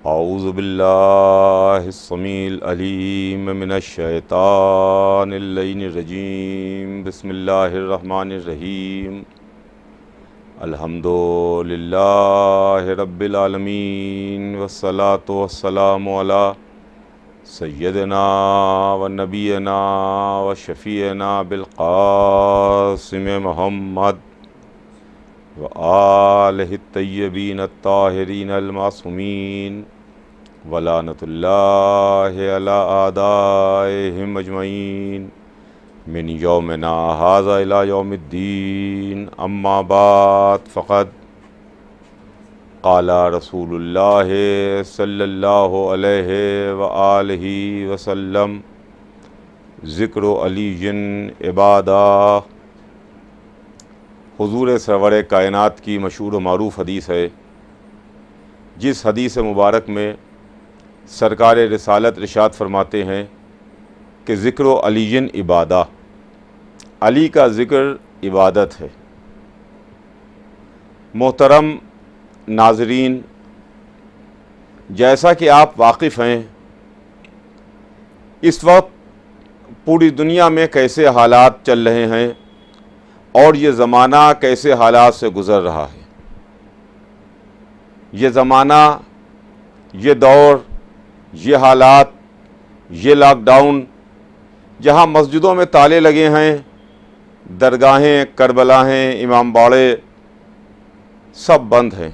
اعوذ باللہ السمیع العلیم من الشیطان اللعین الرجیم بسم اللہ الرحمن الرحیم الحمد للہ رب العالمین والصلاة والسلام علی سیدنا و نبینا و شفیعنا بالقاسم محمد وآلہ الطیبین الطاہرین المعصومین ولعنۃ اللہ علی اعدائہم اجمعین من یومنا ھذا الی یوم الدین اما بعد فقد قال رسول اللہ صلی اللہ علیہ وآلہ وسلم ذکر علی عبادہ۔ حضور سرور کائنات کی مشہور و معروف حدیث ہے، جس حدیث مبارک میں سرکار رسالت ارشاد فرماتے ہیں کہ ذکر علی عبادہ، علی کا ذکر عبادت ہے۔ محترم ناظرین، جیسا کہ آپ واقف ہیں، اس وقت پوری دنیا میں کیسے حالات چل رہے ہیں اور یہ زمانہ کیسے حالات سے گزر رہا ہے۔ یہ زمانہ، یہ دور، یہ حالات، یہ لاک ڈاؤن، جہاں مسجدوں میں تالے لگے ہیں، درگاہیں، کربلاہیں، امام باڑے سب بند ہیں،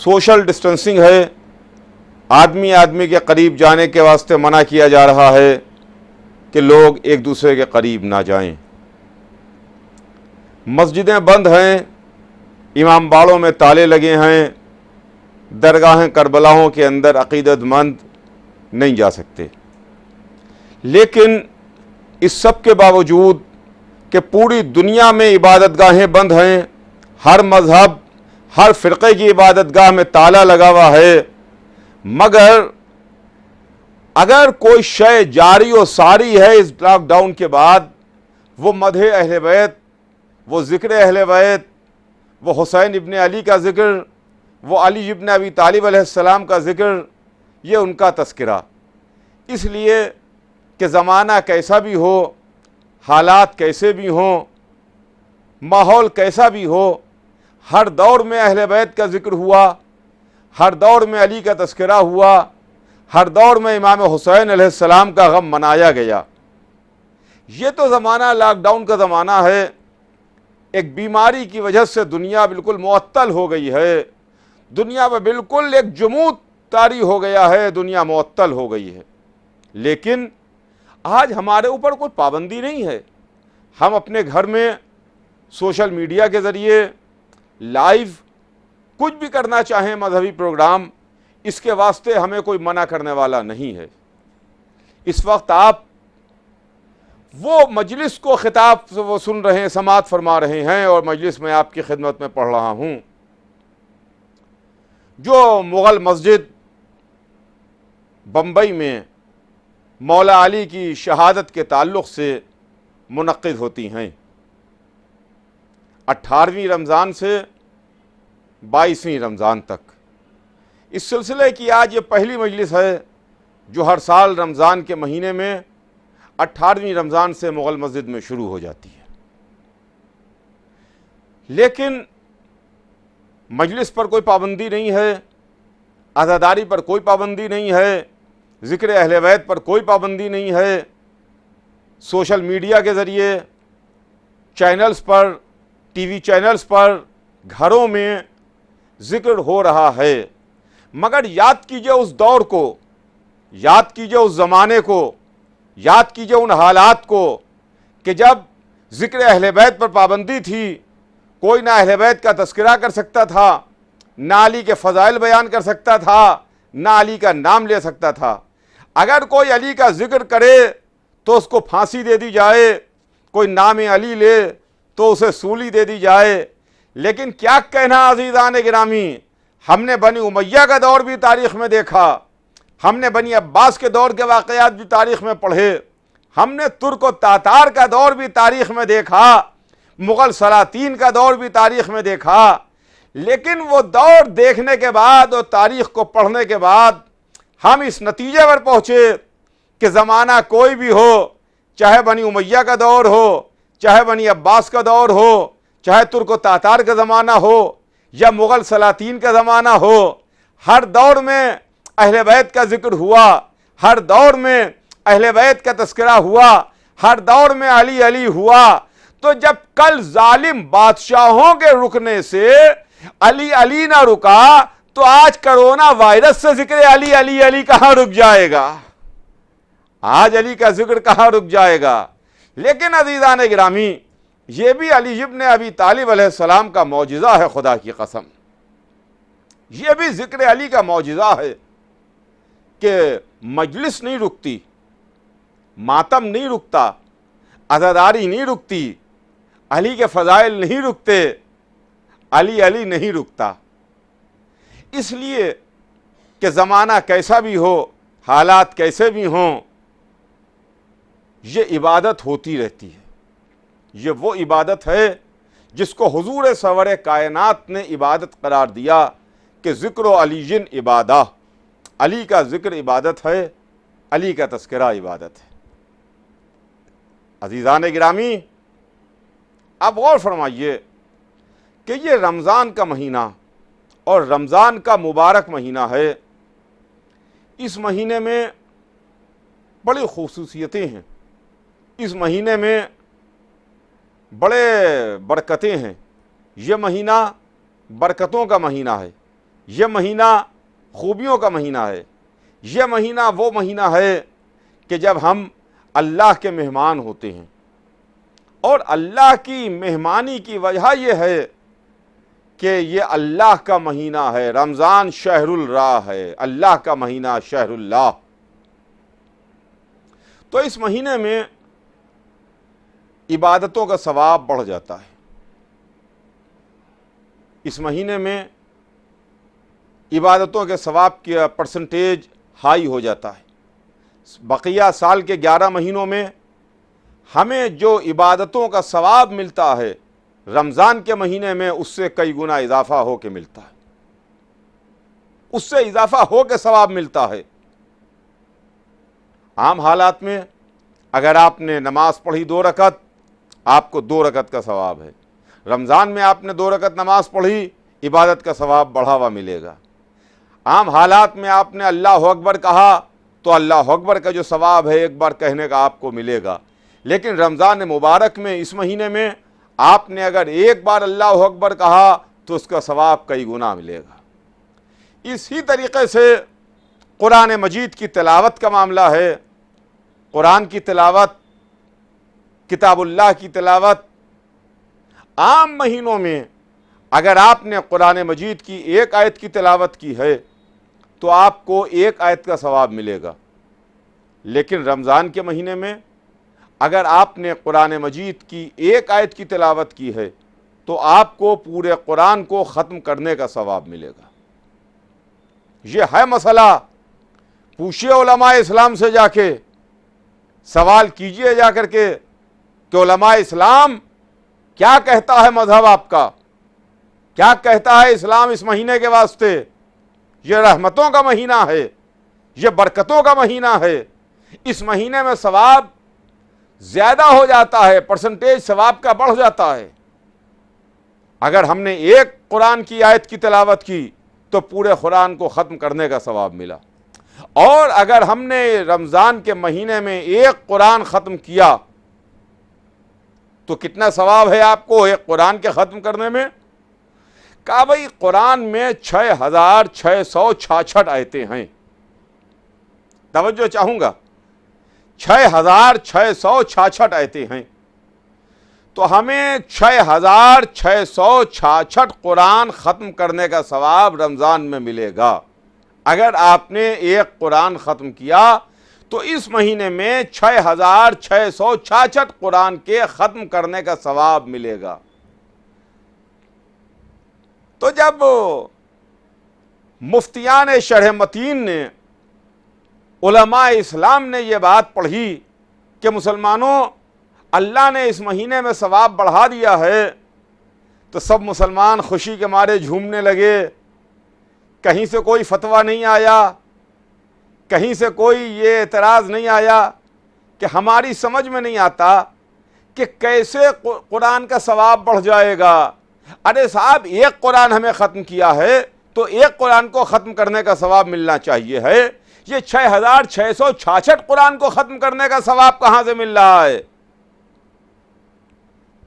سوشل ڈسٹنسنگ ہے، آدمی آدمی کے قریب جانے کے واسطے منع کیا جا رہا ہے کہ لوگ ایک دوسرے کے قریب نہ جائیں، مسجدیں بند ہیں، امام باڑوں میں تالے لگے ہیں، درگاہیں کربلاؤں کے اندر عقیدت مند نہیں جا سکتے۔ لیکن اس سب کے باوجود کہ پوری دنیا میں عبادت گاہیں بند ہیں، ہر مذہب، ہر فرقے کی عبادت گاہ میں تالا لگا ہوا ہے، مگر اگر کوئی شے جاری و ساری ہے اس لاک ڈاؤن کے بعد، وہ مدح اہل بیت، وہ ذکر اہل بیت، وہ حسین ابن علی کا ذکر، وہ علی ابن ابی طالب علیہ السلام کا ذکر، یہ ان کا تذکرہ۔ اس لیے کہ زمانہ کیسا بھی ہو، حالات کیسے بھی ہوں، ماحول کیسا بھی ہو، ہر دور میں اہل بیت کا ذکر ہوا، ہر دور میں علی کا تذکرہ ہوا، ہر دور میں امام حسین علیہ السلام کا غم منایا گیا۔ یہ تو زمانہ لاک ڈاؤن کا زمانہ ہے۔ ایک بیماری کی وجہ سے دنیا بالکل معطل ہو گئی ہے، دنیا میں بالکل ایک جمود طاری ہو گیا ہے، دنیا معطل ہو گئی ہے۔ لیکن آج ہمارے اوپر کوئی پابندی نہیں ہے، ہم اپنے گھر میں سوشل میڈیا کے ذریعے لائیو کچھ بھی کرنا چاہیں، مذہبی پروگرام، اس کے واسطے ہمیں کوئی منع کرنے والا نہیں ہے۔ اس وقت آپ وہ مجلس کو خطاب وہ سن رہے ہیں، سماعت فرما رہے ہیں، اور مجلس میں آپ کی خدمت میں پڑھ رہا ہوں، جو مغل مسجد بمبئی میں مولا علی کی شہادت کے تعلق سے منعقد ہوتی ہیں۔ 18ویں رمضان سے 22ویں رمضان تک اس سلسلے کی آج یہ پہلی مجلس ہے جو ہر سال رمضان کے مہینے میں 18ویں رمضان سے مغل مسجد میں شروع ہو جاتی ہے۔ لیکن مجلس پر کوئی پابندی نہیں ہے، عزاداری پر کوئی پابندی نہیں ہے، ذکر اہل بیت پر کوئی پابندی نہیں ہے۔ سوشل میڈیا کے ذریعے، چینلز پر، ٹی وی چینلز پر، گھروں میں ذکر ہو رہا ہے، مگر یاد کیجئے اس دور کو، یاد کیجئے اس زمانے کو، یاد کیجئے ان حالات کو کہ جب ذکر اہل بیت پر پابندی تھی، کوئی نہ اہل بیت کا تذکرہ کر سکتا تھا، نہ علی کے فضائل بیان کر سکتا تھا، نہ علی کا نام لے سکتا تھا۔ اگر کوئی علی کا ذکر کرے تو اس کو پھانسی دے دی جائے، کوئی نام علی لے تو اسے سولی دے دی جائے۔ لیکن کیا کہنا عزیزان گرامی، ہم نے بنی امیہ کا دور بھی تاریخ میں دیکھا، ہم نے بنی عباس کے دور کے واقعات بھی تاریخ میں پڑھے، ہم نے ترک و تاتار کا دور بھی تاریخ میں دیکھا، مغل سلاطین کا دور بھی تاریخ میں دیکھا، لیکن وہ دور دیکھنے کے بعد اور تاریخ کو پڑھنے کے بعد ہم اس نتیجے پر پہنچے کہ زمانہ کوئی بھی ہو، چاہے بنی امیہ کا دور ہو، چاہے بنی عباس کا دور ہو، چاہے ترک و تاتار کا زمانہ ہو یا مغل سلاطین کا زمانہ ہو، ہر دور میں اہل بیت کا ذکر ہوا، ہر دور میں اہل بیت کا تذکرہ ہوا، ہر دور میں علی علی ہوا۔ تو جب کل ظالم بادشاہوں کے رکنے سے علی علی نہ رکا تو آج کرونا وائرس سے ذکر علی علی علی کہاں رک جائے گا؟ آج علی کا ذکر کہاں رک جائے گا؟ لیکن عزیزان گرامی، یہ بھی علی ابن ابی طالب علیہ السلام کا معجزہ ہے، خدا کی قسم یہ بھی ذکر علی کا معجزہ ہے کہ مجلس نہیں رکتی، ماتم نہیں رکتا، عزاداری نہیں رکتی، علی کے فضائل نہیں رکتے، علی علی نہیں رکتا، اس لیے کہ زمانہ کیسا بھی ہو، حالات کیسے بھی ہوں، یہ عبادت ہوتی رہتی ہے۔ یہ وہ عبادت ہے جس کو حضور سرور کائنات نے عبادت قرار دیا کہ ذکر و علی جن عبادہ، علی کا ذکر عبادت ہے، علی کا تذکرہ عبادت ہے۔ عزیزان گرامی، اب غور فرمائیے کہ یہ رمضان کا مہینہ اور رمضان کا مبارک مہینہ ہے، اس مہینے میں بڑی خصوصیتیں ہیں، اس مہینے میں بڑے برکتیں ہیں، یہ مہینہ برکتوں کا مہینہ ہے، یہ مہینہ خوبیوں کا مہینہ ہے، یہ مہینہ وہ مہینہ ہے کہ جب ہم اللہ کے مہمان ہوتے ہیں، اور اللہ کی مہمانی کی وجہ یہ ہے کہ یہ اللہ کا مہینہ ہے، رمضان شہر الراہ ہے، اللہ کا مہینہ شہر اللہ۔ تو اس مہینے میں عبادتوں کا ثواب بڑھ جاتا ہے، اس مہینے میں عبادتوں کے ثواب کی پرسنٹیج ہائی ہو جاتا ہے۔ بقیہ سال کے 11 مہینوں میں ہمیں جو عبادتوں کا ثواب ملتا ہے، رمضان کے مہینے میں اس سے کئی گنا اضافہ ہو کے ملتا ہے، اس سے اضافہ ہو کے ثواب ملتا ہے۔ عام حالات میں اگر آپ نے نماز پڑھی 2 رکعت، آپ کو 2 رکعت کا ثواب ہے۔ رمضان میں آپ نے 2 رکعت نماز پڑھی، عبادت کا ثواب بڑھا ہوا ملے گا۔ عام حالات میں آپ نے اللہ اکبر کہا تو اللہ اکبر کا جو ثواب ہے ایک بار کہنے کا آپ کو ملے گا، لیکن رمضان مبارک میں اس مہینے میں آپ نے اگر ایک بار اللہ اکبر کہا تو اس کا ثواب کئی گنا ملے گا۔ اسی طریقے سے قرآن مجید کی تلاوت کا معاملہ ہے، قرآن کی تلاوت، کتاب اللہ کی تلاوت، عام مہینوں میں اگر آپ نے قرآن مجید کی 1 آیت کی تلاوت کی ہے تو آپ کو 1 آیت کا ثواب ملے گا، لیکن رمضان کے مہینے میں اگر آپ نے قرآن مجید کی 1 آیت کی تلاوت کی ہے تو آپ کو پورے قرآن کو ختم کرنے کا ثواب ملے گا۔ یہ ہے مسئلہ، پوچھئے علماء اسلام سے جا کے، سوال کیجئے جا کر کے کہ علماء اسلام کیا کہتا ہے مذہب آپ کا، کیا کہتا ہے اسلام اس مہینے کے واسطے؟ یہ رحمتوں کا مہینہ ہے، یہ برکتوں کا مہینہ ہے، اس مہینے میں ثواب زیادہ ہو جاتا ہے، پرسنٹیج ثواب کا بڑھ جاتا ہے۔ اگر ہم نے 1 قرآن کی آیت کی تلاوت کی تو پورے قرآن کو ختم کرنے کا ثواب ملا، اور اگر ہم نے رمضان کے مہینے میں 1 قرآن ختم کیا تو کتنا ثواب ہے آپ کو 1 قرآن کے ختم کرنے میں؟ کہا بھئی قرآن میں 6666 آیتیں ہیں، توجہ چاہوں گا، 6666 آیتیں ہیں، تو ہمیں 6666 قرآن ختم کرنے کا ثواب رمضان میں ملے گا۔ اگر آپ نے 1 قرآن ختم کیا تو اس مہینے میں 6666 قرآن کے ختم کرنے کا ثواب ملے گا۔ تو جب مفتیان شرح متین نے، علماء اسلام نے یہ بات پڑھی کہ مسلمانوں اللہ نے اس مہینے میں ثواب بڑھا دیا ہے، تو سب مسلمان خوشی کے مارے جھومنے لگے. کہیں سے کوئی فتویٰ نہیں آیا, کہیں سے کوئی یہ اعتراض نہیں آیا کہ ہماری سمجھ میں نہیں آتا کہ کیسے قرآن کا ثواب بڑھ جائے گا. ارے صاحب, ایک قرآن ہمیں ختم کیا ہے تو ایک قرآن کو ختم کرنے کا ثواب ملنا چاہیے ہے. یہ 6666 قرآن کو ختم کرنے کا ثواب کہاں سے مل رہا ہے؟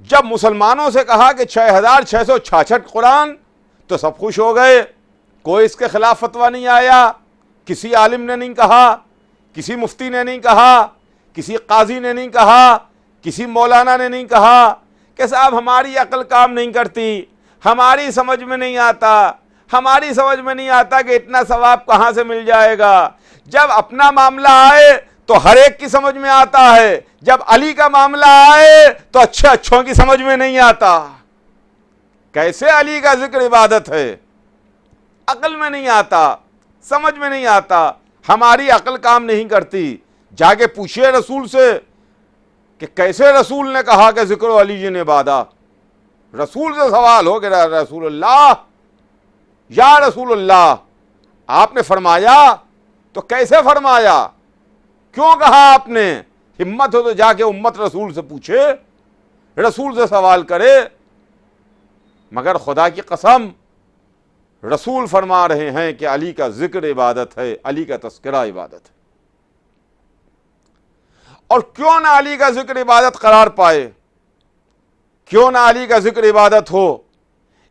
جب مسلمانوں سے کہا کہ 6666 قرآن, تو سب خوش ہو گئے. کوئی اس کے خلاف فتویٰ نہیں آیا, کسی عالم نے نہیں کہا, کسی مفتی نے نہیں کہا, کسی قاضی نے نہیں کہا, کسی مولانا نے نہیں کہا کہ صاحب ہماری عقل کام نہیں کرتی, ہماری سمجھ میں نہیں آتا, ہماری سمجھ میں نہیں آتا کہ اتنا ثواب کہاں سے مل جائے گا. جب اپنا معاملہ آئے تو ہر ایک کی سمجھ میں آتا ہے, جب علی کا معاملہ آئے تو اچھوں کی سمجھ میں نہیں آتا. کیسے علی کا ذکر عبادت ہے؟ عقل میں نہیں آتا, سمجھ میں نہیں آتا, ہماری عقل کام نہیں کرتی. جا کے پوچھئے رسول سے کہ کیسے رسول نے کہا کہ ذکر و علی جن عبادہ. رسول سے سوال ہو کہ رسول اللہ, یا رسول اللہ, آپ نے فرمایا تو کیسے فرمایا, کیوں کہا آپ نے؟ ہمت ہو تو جا کے امت رسول سے پوچھے, رسول سے سوال کرے. مگر خدا کی قسم رسول فرما رہے ہیں کہ علی کا ذکر عبادت ہے, علی کا تذکرہ عبادت ہے. اور کیوں نہ علی کا ذکر عبادت قرار پائے, کیوں نہ علی کا ذکر عبادت ہو؟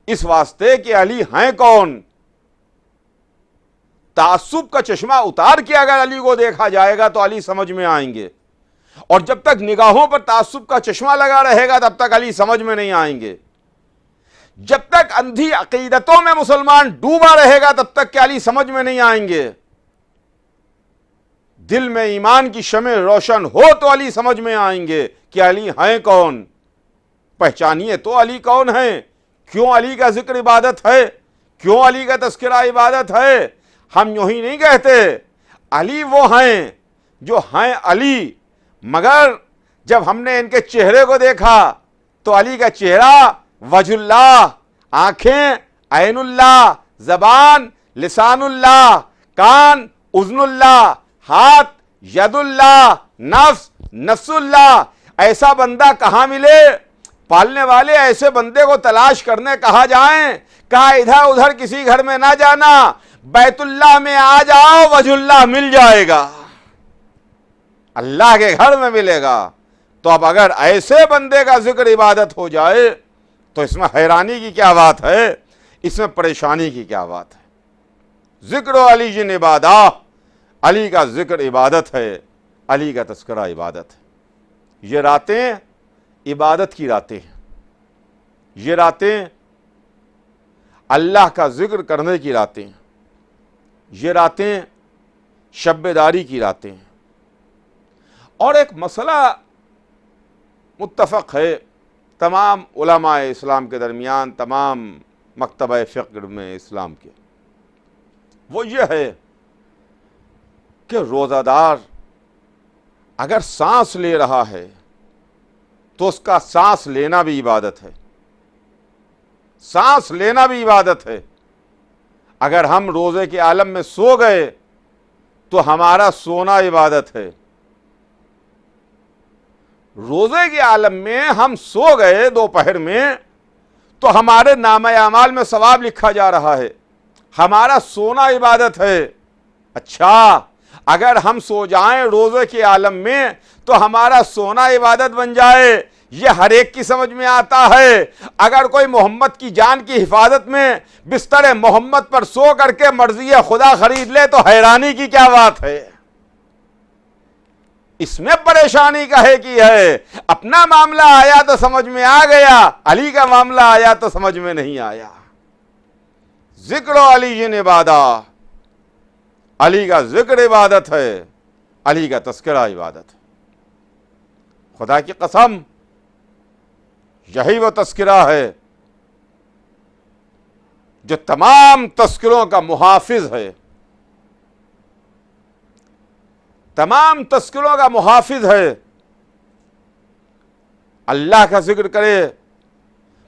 اس واسطے کہ علی ہیں کون. تعصب کا چشمہ اتار کے اگر علی کو دیکھا جائے گا تو علی سمجھ میں آئیں گے, اور جب تک نگاہوں پر تعصب کا چشمہ لگا رہے گا تب تک علی سمجھ میں نہیں آئیں گے. جب تک اندھی عقیدتوں میں مسلمان ڈوبا رہے گا تب تک کہ علی سمجھ میں نہیں آئیں گے. دل میں ایمان کی شمع روشن ہو تو علی سمجھ میں آئیں گے کہ علی ہیں کون. پہچانیے تو علی کون ہیں, کیوں علی کا ذکر عبادت ہے, کیوں علی کا تذکرہ عبادت ہے. ہم یوں ہی نہیں کہتے, علی وہ ہیں جو ہیں علی, مگر جب ہم نے ان کے چہرے کو دیکھا تو علی کا چہرہ وجہ اللہ, آنکھیں عین اللہ, زبان لسان اللہ, کان اذن اللہ, ہاتھ ید اللہ, نفس نفس اللہ. ایسا بندہ کہاں ملے؟ پالنے والے ایسے بندے کو تلاش کرنے کہا جائیں, کہا ادھر ادھر کسی گھر میں نہ جانا, بیت اللہ میں آ جاؤ, وجہ اللہ مل جائے گا, اللہ کے گھر میں ملے گا. تو اب اگر ایسے بندے کا ذکر عبادت ہو جائے تو اس میں حیرانی کی کیا بات ہے, اس میں پریشانی کی کیا بات ہے. ذکر و علی جن عبادہ, علی کا ذکر عبادت ہے, علی کا تذکرہ عبادت ہے. یہ راتیں عبادت کی راتیں ہیں, یہ راتیں اللہ کا ذکر کرنے کی راتیں ہیں, یہ راتیں شب بیداری کی راتیں ہیں. اور ایک مسئلہ متفق ہے تمام علماء اسلام کے درمیان, تمام مکتبہ فقہ میں اسلام کے, وہ یہ ہے کہ روزہ دار اگر سانس لے رہا ہے تو اس کا سانس لینا بھی عبادت ہے, سانس لینا بھی عبادت ہے. اگر ہم روزے کے عالم میں سو گئے تو ہمارا سونا عبادت ہے. روزے کے عالم میں ہم سو گئے دوپہر میں تو ہمارے نامہ اعمال میں ثواب لکھا جا رہا ہے, ہمارا سونا عبادت ہے. اچھا, اگر ہم سو جائیں روزے کے عالم میں تو ہمارا سونا عبادت بن جائے, یہ ہر ایک کی سمجھ میں آتا ہے. اگر کوئی محمد کی جان کی حفاظت میں بستر محمد پر سو کر کے مرضی خدا خرید لے تو حیرانی کی کیا بات ہے. اس میں پریشانی کہے کی ہے؟ اپنا معاملہ آیا تو سمجھ میں آ گیا, علی کا معاملہ آیا تو سمجھ میں نہیں آیا. ذکر و علی جن عبادہ, علی کا ذکر عبادت ہے, علی کا تذکرہ عبادت ہے. خدا کی قسم یہی وہ تذکرہ ہے جو تمام تذکروں کا محافظ ہے, تمام تذکروں کا محافظ ہے. اللہ کا ذکر کرے,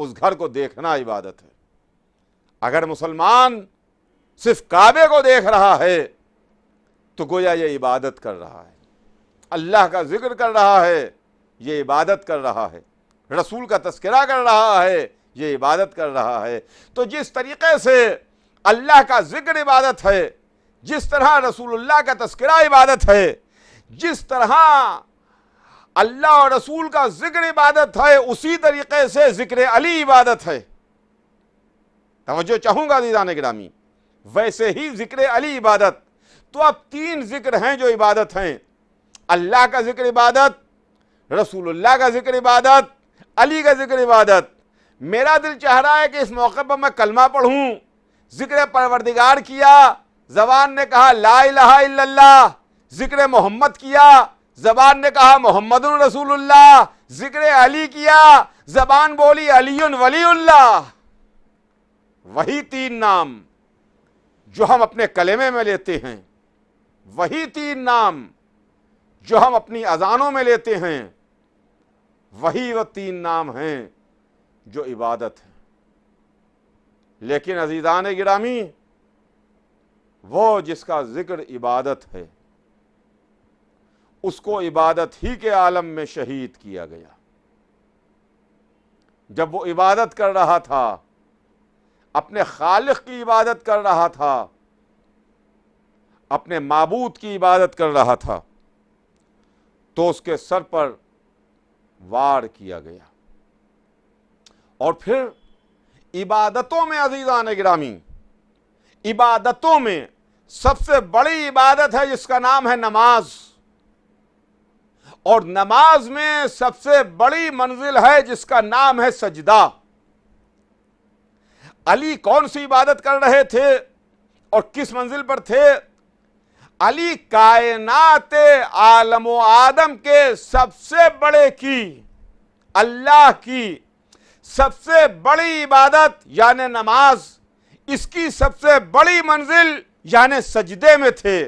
اس گھر کو دیکھنا عبادت ہے۔ اگر مسلمان صرف کعبے کو دیکھ رہا ہے تو گویا یہ عبادت کر رہا ہے، اللہ کا ذکر کر رہا ہے، یہ عبادت کر رہا ہے، رسول کا تذکرہ کر رہا ہے، یہ عبادت کر رہا ہے۔ تو جس طریقے سے اللہ کا ذکر عبادت ہے، جس طرح رسول اللہ کا تذکرہ عبادت ہے، جس طرح اللہ اور رسول کا ذکر عبادت ہے، اسی طریقے سے ذکر علی عبادت ہے۔ توجہ چاہوں گا عزیزان گرامی، ویسے ہی ذکر علی عبادت۔ تو اب 3 ذکر ہیں جو عبادت ہیں، اللہ کا ذکر عبادت، رسول اللہ کا ذکر عبادت، علی کا ذکر عبادت۔ میرا دل چاہ رہا ہے کہ اس موقع پر میں کلمہ پڑھوں، ذکر پروردگار کیا، زبان نے کہا لا الہ الا اللہ، ذکر محمد کیا، زبان نے کہا محمد رسول اللہ، ذکر علی کیا، زبان بولی علی ولی اللہ۔ وہی 3 نام جو ہم اپنے کلمے میں لیتے ہیں، وہی 3 نام جو ہم اپنی اذانوں میں لیتے ہیں، وہی وہ 3 نام ہیں جو عبادت ہے۔ لیکن عزیزان گرامی، وہ جس کا ذکر عبادت ہے، اس کو عبادت ہی کے عالم میں شہید کیا گیا۔ جب وہ عبادت کر رہا تھا، اپنے خالق کی عبادت کر رہا تھا، اپنے معبود کی عبادت کر رہا تھا، تو اس کے سر پر وار کیا گیا۔ اور پھر عبادتوں میں عزیزان گرامی، عبادتوں میں سب سے بڑی عبادت ہے جس کا نام ہے نماز، اور نماز میں سب سے بڑی منزل ہے جس کا نام ہے سجدہ۔ علی کون سی عبادت کر رہے تھے اور کس منزل پر تھے؟ علی کائنات عالم و آدم کے سب سے بڑے کی، اللہ کی سب سے بڑی عبادت یعنی نماز، اس کی سب سے بڑی منزل یعنی سجدے میں تھے۔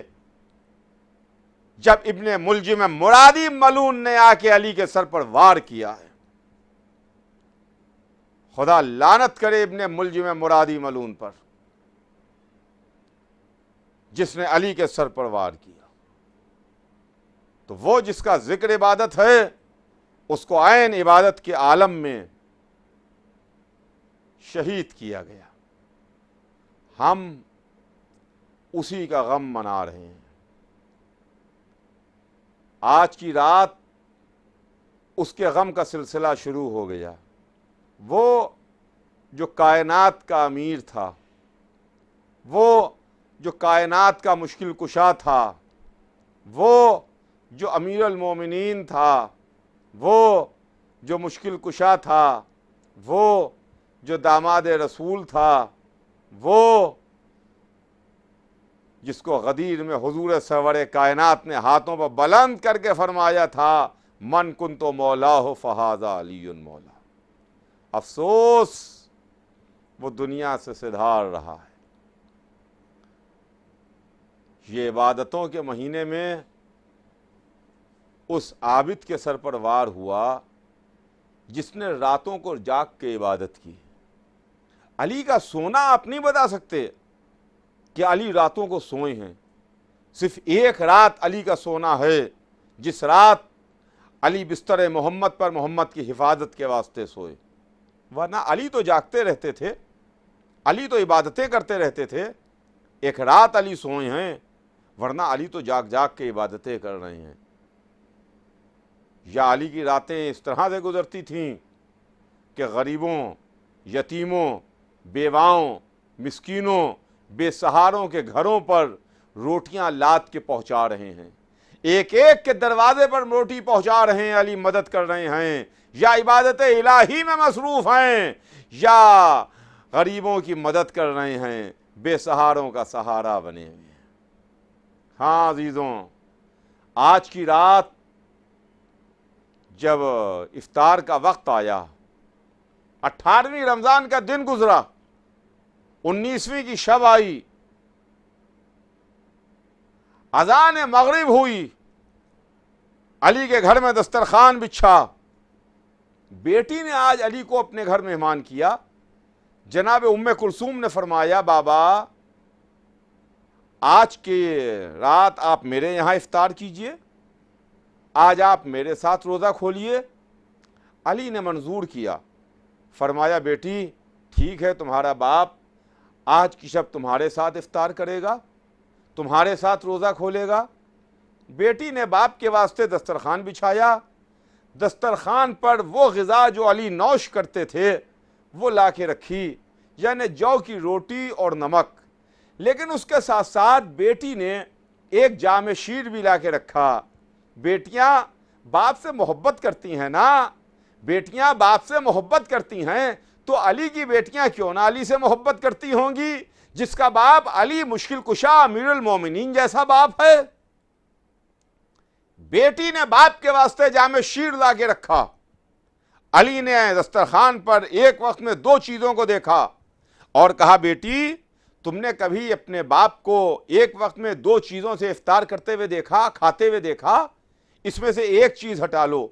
جب ابن ملجم مرادی ملعون نے آ کے علی کے سر پر وار کیا ہے، خدا لعنت کرے ابن ملجم مرادی ملعون پر، جس نے علی کے سر پر وار کیا۔ تو وہ جس کا ذکر عبادت ہے، اس کو عین عبادت کے عالم میں شہید کیا گیا۔ ہم اسی کا غم منا رہے ہیں۔ آج کی رات اس کے غم کا سلسلہ شروع ہو گیا۔ وہ جو کائنات کا امیر تھا، وہ جو کائنات کا مشکل کشا تھا، وہ جو امیر المومنین تھا، وہ جو مشکل کشا تھا، وہ جو داماد رسول تھا، وہ جس کو غدیر میں حضور سرور کائنات نے ہاتھوں پر بلند کر کے فرمایا تھا من کنت مولاہ فہذا علی مولا۔ افسوس وہ دنیا سے سدھار رہا ہے۔ یہ عبادتوں کے مہینے میں اس عابد کے سر پر وار ہوا جس نے راتوں کو جاگ کے عبادت کی۔ علی کا سونا آپ نہیں بتا سکتے کہ علی راتوں کو سوئے ہیں۔ صرف ایک رات علی کا سونا ہے، جس رات علی بستر محمد پر محمد کی حفاظت کے واسطے سوئے، ورنہ علی تو جاگتے رہتے تھے، علی تو عبادتیں کرتے رہتے تھے۔ ایک رات علی سوئے ہیں، ورنہ علی تو جاگ جاگ کے عبادتیں کر رہے ہیں۔ یا علی کی راتیں اس طرح سے گزرتی تھیں کہ غریبوں، یتیموں، بیواؤں، مسکینوں، بے سہاروں کے گھروں پر روٹیاں لاد کے پہنچا رہے ہیں، ایک ایک کے دروازے پر روٹی پہنچا رہے ہیں، علی مدد کر رہے ہیں، یا عبادت الہی میں مصروف ہیں، یا غریبوں کی مدد کر رہے ہیں، بے سہاروں کا سہارا بنے ہوئے ہیں۔ ہاں عزیزوں، آج کی رات جب افطار کا وقت آیا، 18ویں رمضان کا دن گزرا، 19ویں کی شب آئی، اذان مغرب ہوئی، علی کے گھر میں دسترخوان بچھا، بیٹی نے آج علی کو اپنے گھر مہمان کیا. جناب کلثوم نے فرمایا بابا آج کی رات آپ میرے یہاں افطار کیجئے, آج آپ میرے ساتھ روزہ کھولیے. علی نے منظور کیا, فرمایا بیٹی ٹھیک ہے, تمہارا باپ آج کی شب تمہارے ساتھ افطار کرے گا, تمہارے ساتھ روزہ کھولے گا. بیٹی نے باپ کے واسطے دسترخوان بچھایا. دسترخوان پر وہ غذا جو علی نوش کرتے تھے وہ لا کے رکھی, یعنی جو کی روٹی اور نمک. لیکن اس کے ساتھ ساتھ بیٹی نے ایک جام شیر بھی لا کے رکھا. بیٹیاں باپ سے محبت کرتی ہیں نا, بیٹیاں باپ سے محبت کرتی ہیں, تو علی کی بیٹیاں کیوں نہ علی سے محبت کرتی ہوں گی, جس کا باپ علی مشکل کشا امیر المومنین جیسا باپ ہے. بیٹی نے باپ کے واسطے جام شیر لا کے رکھا. علی نے دسترخوان پر ایک وقت میں 2 چیزوں کو دیکھا اور کہا بیٹی تم نے کبھی اپنے باپ کو ایک وقت میں 2 چیزوں سے افطار کرتے ہوئے دیکھا, کھاتے ہوئے دیکھا؟ اس میں سے ایک چیز ہٹا لو.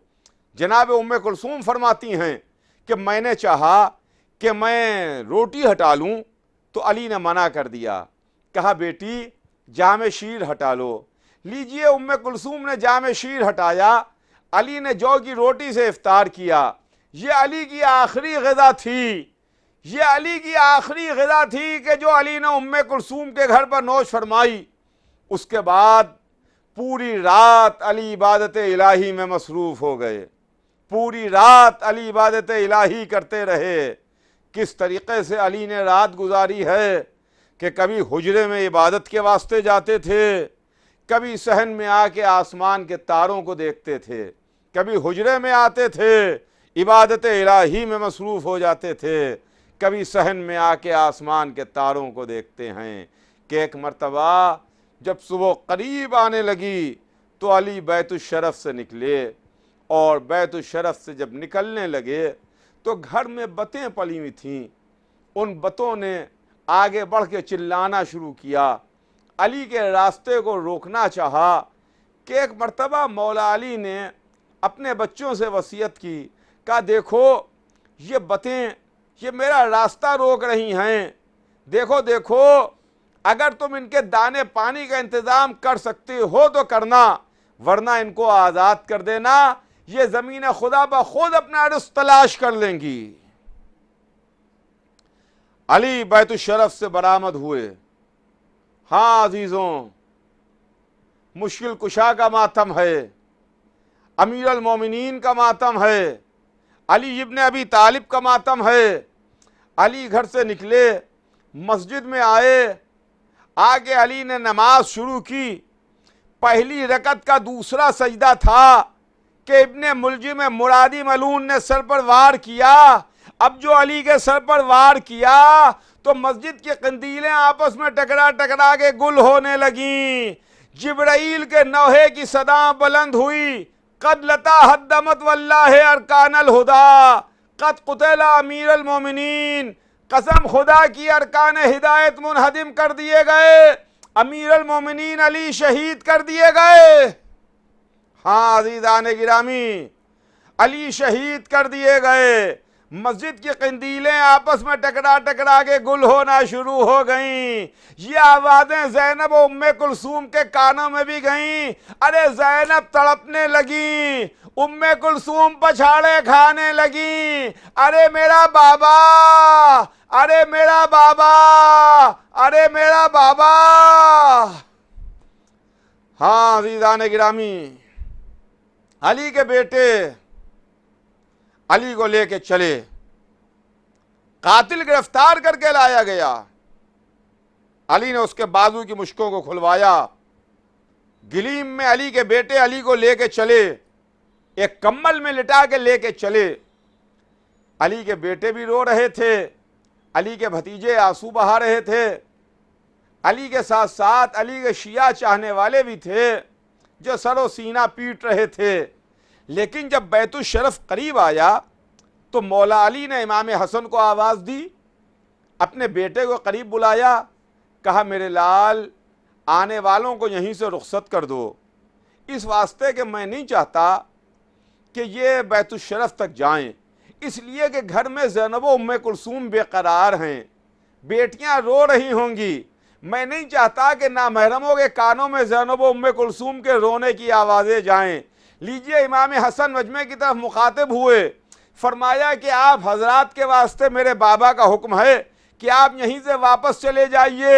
جناب کلثوم فرماتی ہیں کہ میں نے چاہا کہ میں روٹی ہٹا لوں تو علی نے منع کر دیا, کہا بیٹی جام شیر ہٹا لو. لیجئے کلثوم نے جام شیر ہٹایا, علی نے جو کی روٹی سے افطار کیا. یہ علی کی آخری غذا تھی, یہ علی کی آخری غذا تھی کہ جو علی نے کلثوم کے گھر پر نوش فرمائی. اس کے بعد پوری رات علی عبادت الہی میں مصروف ہو گئے, پوری رات علی عبادت الہی کرتے رہے. کس طریقے سے علی نے رات گزاری ہے کہ کبھی حجرے میں عبادت کے واسطے جاتے تھے, کبھی صحن میں آ کے آسمان کے تاروں کو دیکھتے تھے, کبھی حجرے میں آتے تھے عبادت الہی میں مصروف ہو جاتے تھے, کبھی صحن میں آ کے آسمان کے تاروں کو دیکھتے ہیں. کہ ایک مرتبہ جب صبح قریب آنے لگی تو علی بیت الشرف سے نکلے, اور بیت الشرف سے جب نکلنے لگے تو گھر میں بتیں پلی ہوئی تھیں. ان بتوں نے آگے بڑھ کے چلانا شروع کیا, علی کے راستے کو روکنا چاہا. کہ ایک مرتبہ مولا علی نے اپنے بچوں سے وصیت کی, کہا دیکھو یہ بتیں یہ میرا راستہ روک رہی ہیں, دیکھو دیکھو اگر تم ان کے دانے پانی کا انتظام کر سکتے ہو تو کرنا, ورنہ ان کو آزاد کر دینا, یہ زمین خدا بخود اپنا رزق تلاش کر لیں گی. علی بیت الشرف سے برآمد ہوئے. ہاں عزیزوں, مشکل کشا کا ماتم ہے, امیر المومنین کا ماتم ہے, علی ابن ابی طالب کا ماتم ہے. علی گھر سے نکلے, مسجد میں آئے, آگے علی نے نماز شروع کی. پہلی رکعت کا دوسرا سجدہ تھا کہ ابن ملجم مرادی ملعون نے سر پر وار کیا. اب جو علی کے سر پر وار کیا تو مسجد کی قندیلیں آپس میں ٹکرا ٹکرا کے گل ہونے لگیں. جبرائیل کے نوحے کی صدا بلند ہوئی, قد لتا حدمت واللہ ارکان الہدا, قد قتل امیر المومنین, قسم خدا کی ارکان ہدایت منہدم کر دیے گئے, امیر المومنین علی شہید کر دیے گئے. ہاں عزیزان گرامی, علی شہید کر دیے گئے. مسجد کی قندیلیں آپس میں ٹکرا ٹکرا کے گل ہونا شروع ہو گئیں. یہ آوازیں زینب و کلثوم کے کانوں میں بھی گئیں. ارے زینب تڑپنے لگیں, کلثوم پچھاڑے کھانے لگیں, ارے میرا بابا, ارے میرا بابا, ارے میرا بابا. ہاں عزیزان گرامی, علی کے بیٹے علی کو لے کے چلے, قاتل گرفتار کر کے لایا گیا. علی نے اس کے بازو کی مشکوں کو کھلوایا. گلیم میں علی کے بیٹے علی کو لے کے چلے, ایک کمبل میں لٹا کے لے کے چلے. علی کے بیٹے بھی رو رہے تھے, علی کے بھتیجے آنسو بہا رہے تھے. علی کے ساتھ ساتھ علی کے شیعہ چاہنے والے بھی تھے جو سر و سینہ پیٹ رہے تھے. لیکن جب بیت الشرف قریب آیا تو مولا علی نے امام حسن کو آواز دی, اپنے بیٹے کو قریب بلایا, کہا میرے لال آنے والوں کو یہیں سے رخصت کر دو, اس واسطے کہ میں نہیں چاہتا کہ یہ بیت الشرف تک جائیں, اس لیے کہ گھر میں زینب و ام کلثوم بے قرار ہیں، بیٹیاں رو رہی ہوں گی۔ میں نہیں چاہتا کہ نامحرموں کے کانوں میں زینب و ام کلثوم کے رونے کی آوازیں جائیں۔ لیجئے امام حسن مجمع کی طرف مخاطب ہوئے، فرمایا کہ آپ حضرات کے واسطے میرے بابا کا حکم ہے کہ آپ یہیں سے واپس چلے جائیے۔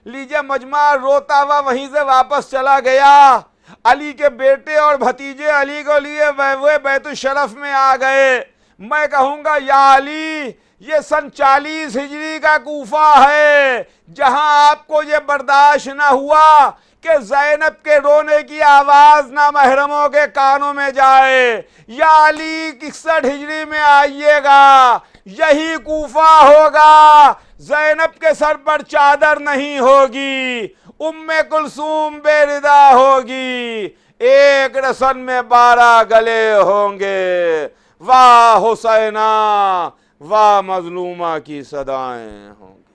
لیجئے مجمع روتا ہوا وہیں سے واپس چلا گیا۔ علی کے بیٹے اور بھتیجے علی کو لیے وہ بیت الشرف میں آ گئے۔ میں کہوں گا یا علی، یہ سن 40 ہجری کا کوفہ ہے جہاں آپ کو یہ برداشت نہ ہوا کہ زینب کے رونے کی آواز نامحرموں کے کانوں میں جائے۔ یا علی 61 ہجری میں آئیے گا، یہی کوفہ ہوگا، زینب کے سر پر چادر نہیں ہوگی، ام کلثوم بے ردا ہوگی، ایک رسن میں 12 گلے ہوں گے، واہ حسینہ واہ مظلومہ کی صدائیں ہوں گی۔